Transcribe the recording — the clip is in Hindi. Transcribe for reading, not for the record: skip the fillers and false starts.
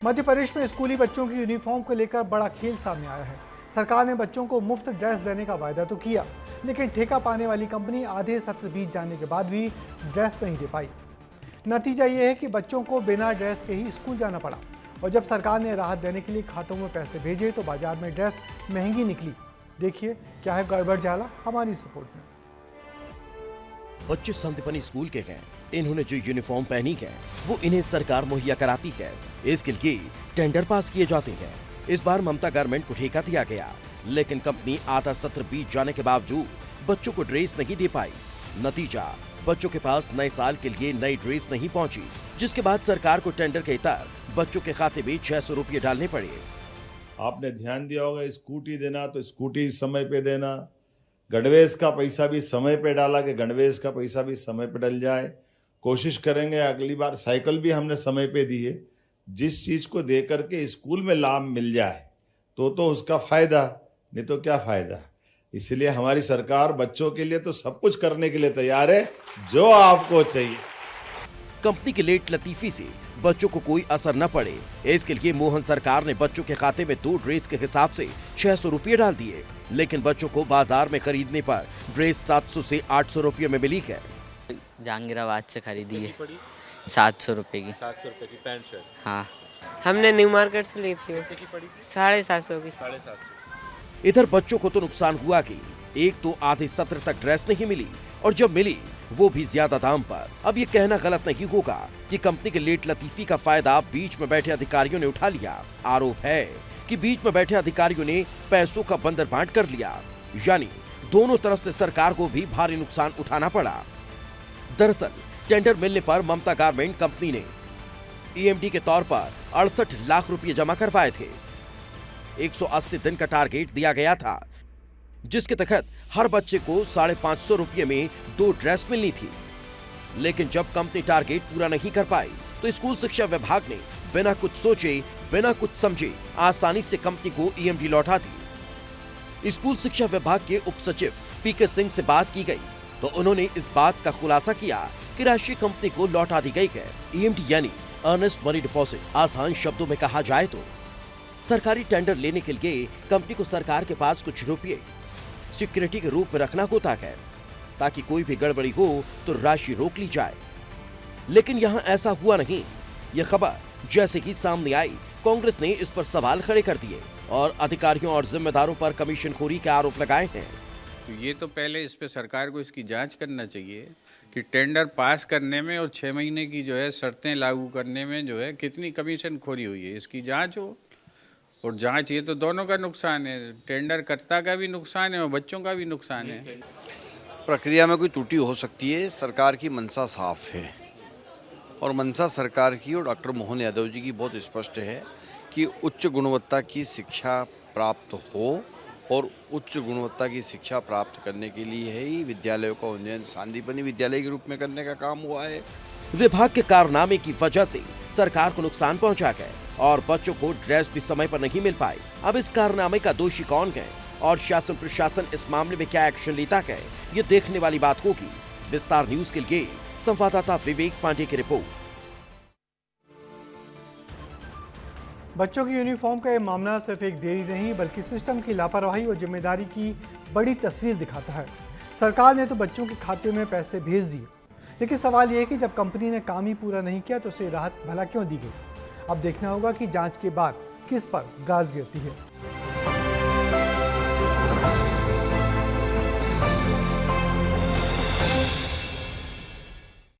मध्य प्रदेश में स्कूली बच्चों की यूनिफॉर्म को लेकर बड़ा खेल सामने आया है। सरकार ने बच्चों को मुफ्त ड्रेस देने का वायदा तो किया, लेकिन ठेका पाने वाली कंपनी आधे सत्र बीत जाने के बाद भी ड्रेस नहीं दे पाई। नतीजा ये है कि बच्चों को बिना ड्रेस के ही स्कूल जाना पड़ा और जब सरकार ने राहत देने के लिए खातों में पैसे भेजे तो बाजार में ड्रेस महंगी निकली। देखिए क्या है गड़बड़ झाला हमारी इस रिपोर्ट में। बच्चे संदीपनी स्कूल के हैं। इन्होंने जो यूनिफॉर्म पहनी है वो इन्हें सरकार मुहैया कराती है। इसके लिए टेंडर पास किए जाते हैं। इस बार ममता गारमेंट को ठेका दिया गया, लेकिन कंपनी आधा सत्र बीत जाने के बावजूद बच्चों को ड्रेस नहीं दे पाई। नतीजा, बच्चों के पास नए साल के लिए नई ड्रेस नहीं पहुंची, जिसके बाद सरकार को टेंडर के तहत बच्चों के खाते में 600 रुपये डालने पड़े। आपने ध्यान दिया होगा, स्कूटी देना तो स्कूटी समय पे देना, गणवेश का पैसा भी समय पे डाला कि गणवेश का पैसा भी समय पे डल जाए। कोशिश करेंगे अगली बार साइकिल भी हमने समय पे दी है। जिस चीज को दे करके स्कूल में लाभ मिल जाए तो उसका फायदा, नहीं तो क्या फायदा। इसलिए हमारी सरकार बच्चों के लिए तो सब कुछ करने के लिए तैयार है, जो आपको चाहिए। कंपनी की लेट लतीफी से बच्चों को कोई असर न पड़े, इसके लिए मोहन सरकार ने बच्चों के खाते में 2 ड्रेस के हिसाब से 600 रुपये डाल दिए, लेकिन बच्चों को बाजार में खरीदने पर ड्रेस 700 से 800 रुपये में मिली है। जहांगीराबाद से खरीदी है 700 रुपये की। 700 रुपये की पैंट शर्ट? हाँ, हमने न्यू मार्केट से ली थी। 750 की। 750। इधर बच्चों को तो नुकसान हुआ कि एक तो आधे सत्र तक ड्रेस नहीं मिली और जब मिली वो भी ज्यादा दाम पर। अब ये कहना गलत नहीं होगा कि कंपनी के लेट लतीफी का फायदा बीच में बैठे अधिकारियों ने उठा लिया। आरोप है कि बीच में बैठे अधिकारियों ने पैसों का बंदर बांट कर लिया, यानी दोनों तरफ से सरकार को भी भारी नुकसान उठाना पड़ा। दरअसल टेंडर मिलने पर ममता गारमेंट कंपनी ने ईएमडी के तौर पर 68 लाख रुपए जमा करवाए थे। 180 दिन का टारगेट दिया गया था, जिसके तहत हर बच्चे को 550 रुपये में 2 ड्रेस मिलनी थी। लेकिन जब कंपनी टारगेट पूरा नहीं कर पाई तो स्कूल शिक्षा विभाग ने बिना कुछ सोचे, बिना कुछ समझे आसानी से कंपनी को ईएमडी लौटा दी। स्कूल शिक्षा विभाग के उप सचिव पीके सिंह से बात की गई तो उन्होंने इस बात का खुलासा किया कि राशि कंपनी को लौटा दी गई है। ईएमडी यानी अर्नेस्ट मनी डिपॉजिट। आसान शब्दों में कहा जाए तो सरकारी टेंडर लेने के लिए कंपनी को सरकार के पास कुछ रुपये सिक्योरिटी के रूप में रखना होता है, ताकि कोई भी गड़बड़ी हो तो राशि रोक ली जाए। लेकिन यहाँ ऐसा हुआ नहीं। यह खबर जैसे ही सामने आई, कांग्रेस ने इस पर सवाल खड़े कर दिए और अधिकारियों और जिम्मेदारों पर कमीशनखोरी के आरोप लगाए हैं। ये तो पहले इस पे सरकार को इसकी जांच करना चाहिए कि टेंडर पास करने में और 6 महीने की जो है शर्तें लागू करने में जो है कितनी कमीशनखोरी हुई है, इसकी जांच हो। और जांच, ये तो दोनों का नुकसान है, टेंडर कर्ता का भी नुकसान है और बच्चों का भी नुकसान है। प्रक्रिया में कोई त्रुटि हो सकती है, सरकार की मंशा साफ है और मंशा सरकार की और डॉक्टर मोहन यादव जी की बहुत स्पष्ट है कि उच्च गुणवत्ता की शिक्षा प्राप्त हो, और उच्च गुणवत्ता की शिक्षा प्राप्त करने के लिए ही विद्यालयों का उन्नयन संदीपनी विद्यालय के रूप में करने का काम हुआ है। विभाग के कारनामे की वजह से सरकार को नुकसान पहुंचा है और बच्चों को ड्रेस भी समय पर नहीं मिल पाई। अब इस कारनामे का दोषी कौन है और शासन प्रशासन इस मामले में क्या एक्शन लेता है, ये देखने वाली बात होगी। विस्तार न्यूज के लिए संवाददाता विवेक पांडे की रिपोर्ट। बच्चों की यूनिफॉर्म का यह मामला सिर्फ एक देरी नहीं बल्कि सिस्टम की लापरवाही और जिम्मेदारी की बड़ी तस्वीर दिखाता है। सरकार ने तो बच्चों के खाते में पैसे भेज दिए, लेकिन सवाल यह है कि जब कंपनी ने काम ही पूरा नहीं किया तो उसे राहत भला क्यों दी गई। अब देखना होगा कि जांच के बाद किस पर गाज गिरती है।